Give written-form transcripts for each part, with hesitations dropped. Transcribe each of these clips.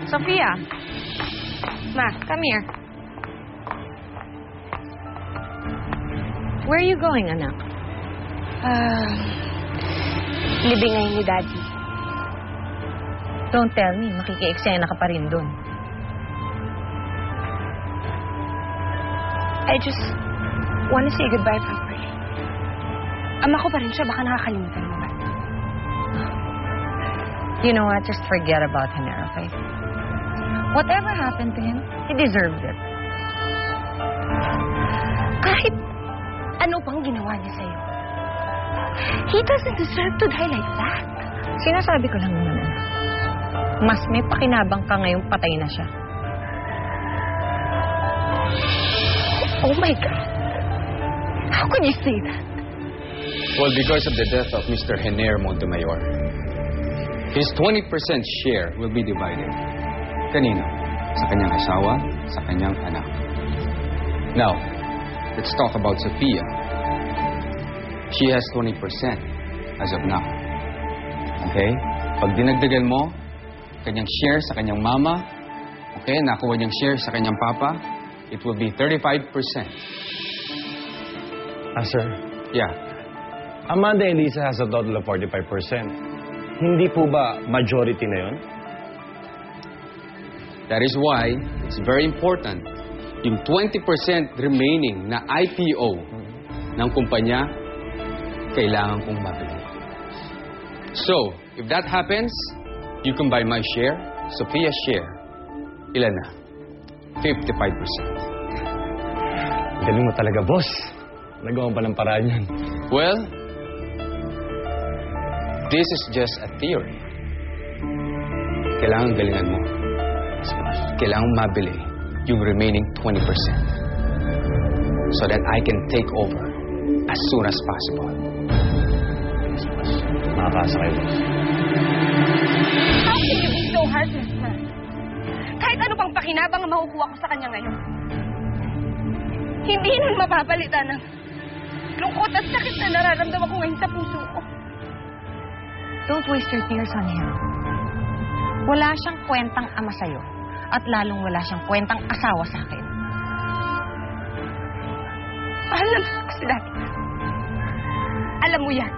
Sophia. Ma, come here. Where are you going, anak? Libing ngayon ni Daddy. Don't tell me, makiki-eksena ka pa rin dun. I just want to say goodbye properly. Ama ko pa rin siya, baka nakakalimutan mo ba? You know what? Just forget about him, okay? Whatever happened to him, he deserved it. Kahit ano pang ginawa niya sa'yo, he doesn't deserve to die like that. Sinasabi ko lang naman, anak. Mas may pakinabang ka ngayong patay na siya. Oh my God. How could you say that? Well, because of the death of Mr. Henner Montemayor, his 20% share will be divided. Kanino? Sa kanyang asawa, sa kanyang anak. Now, let's talk about Sophia. She has 20% as of now. Okay? Pag dinagdagan mo, kanyang share sa kanyang mama, okay, nakuha niyang share sa kanyang papa, it will be 35%. Sir? Yeah. Amanda and Lisa has a total of 45%. Hindi po ba majority na yun? That is why it's very important yung 20% remaining na IPO ng kumpanya, kailangan kong mabili. So, if that happens, you can buy my share, Sophia's share. Ilan na? 55%. Galing mo talaga, boss. Nagawa pa ng paraan yan. Well, this is just a theory. Kailangan galingan mo. Kailangan mabili yung remaining 20% so that I can take over as soon as possible. Makakasa kayo, boss. How can you be so heartless, man? Kahit ano pang pakinabang ang makukuha ko sa kanya ngayon. Hindi nun mapapalitan ng lungkot at sakit na nararamdaman ko ngayon sa puso ko. Don't waste your tears on him. Wala siyang kwentang ama sa'yo. At lalong wala siyang kwentang asawa sa akin. Alam mo kasi dati. Alam mo yan.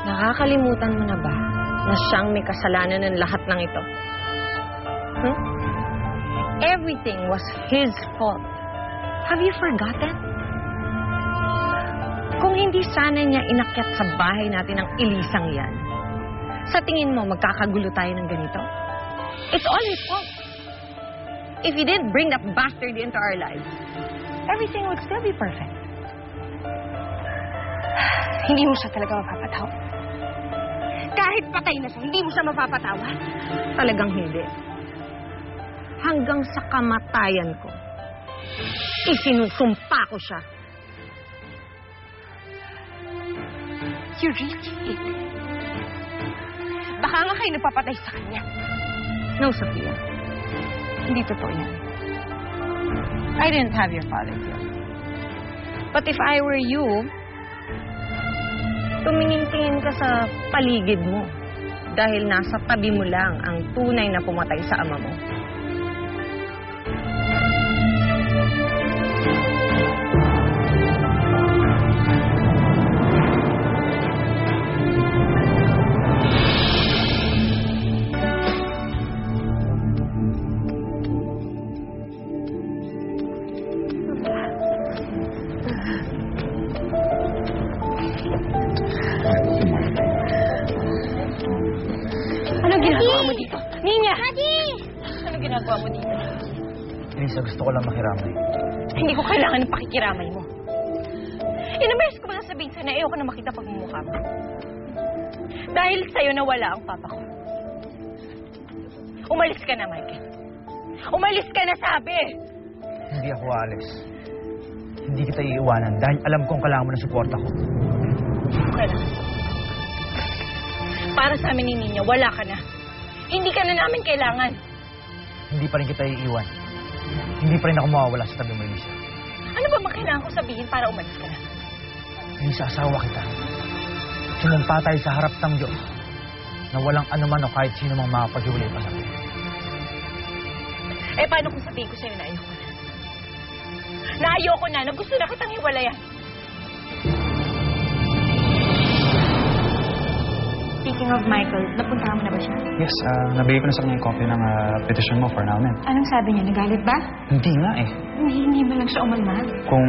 Nakakalimutan mo na ba na siyang may kasalanan ng lahat ng ito? Everything was his fault. Have you forgotten? Kung hindi sana niya inakyat sa bahay natin ang ilisang yan, sa tingin mo magkakagulo tayo ng ganito? It's all his fault. If he didn't bring that bastard into our lives, everything would still be perfect. Hindi mo siya talaga mapapatawa. Kahit patay na siya, hindi mo siya mapapatawa. Talagang hindi. Hanggang sa kamatayan ko, isinusumpa ko siya. You really did. Baka nga kayo nagpapatay sa kanya. No, Sophia. Hindi totoo yan. I didn't have your father killed. But if I were you, tumingin-tingin ka sa paligid mo dahil nasa tabi mo lang ang tunay na pumatay sa ama mo. Anong ginagawa mo dito? Ninya! Daddy! Anong ginagawa mo dito? Lisa, gusto ko lang makiramay. Hindi ko kailangan ng pakikiramay mo. Ilang beses ko ba nasabihin sa'yo na ayoko na makita pagmumukha mo? Dahil sa'yo nawala ang papa ko. Umalis ka na, Michael. Umalis ka na, sabi! Hindi ako aalis. Hindi kita iiwanan dahil alam kong kailangan mo ng suporta ko. Okay lang. Para sa amin ni Ninya, wala ka na. Hindi ka na namin kailangan. Hindi pa rin kita iiwan. Hindi pa rin ako mawawala sa tabi mo, Lisa. Ano ba kailangan ko sabihin para umalis ka na? Lisa, asawa kita. Sumumpa tayo sa harap ng Diyos na na walang anuman o kahit sino mang makapaghiwalay pa sa akin. Eh, paano kung sabihin ko sa'yo na ayoko na? Na ayoko na gusto na kitang hiwalayan. Speaking of Michael, napuntahan mo na ba siya? Yes, nabigay ko na sa kanya yung copy ng petition mo for annulment. Anong sabi niya? Nagalit ba? Hindi nga eh. Hindi mo lang siya umalmal. Kung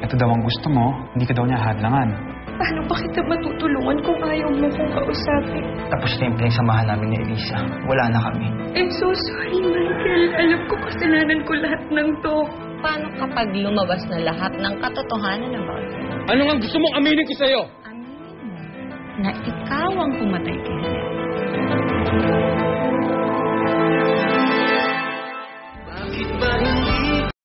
ito daw ang gusto mo, hindi ka daw niya hadlangan. Paano ba kita matutulungan kung ayaw mo kong kausapin? Tapos na yung pinagsamahan namin ni Elisa. Wala na kami. I'm so sorry, Michael. Alam ko kasalanan ko lahat ng to. Paano kapag lumabas na lahat ng katotohanan about it? Ano nga gusto mong aminin ko sa'yo? Aminin mo na ikaw ang pumatay kay Helen.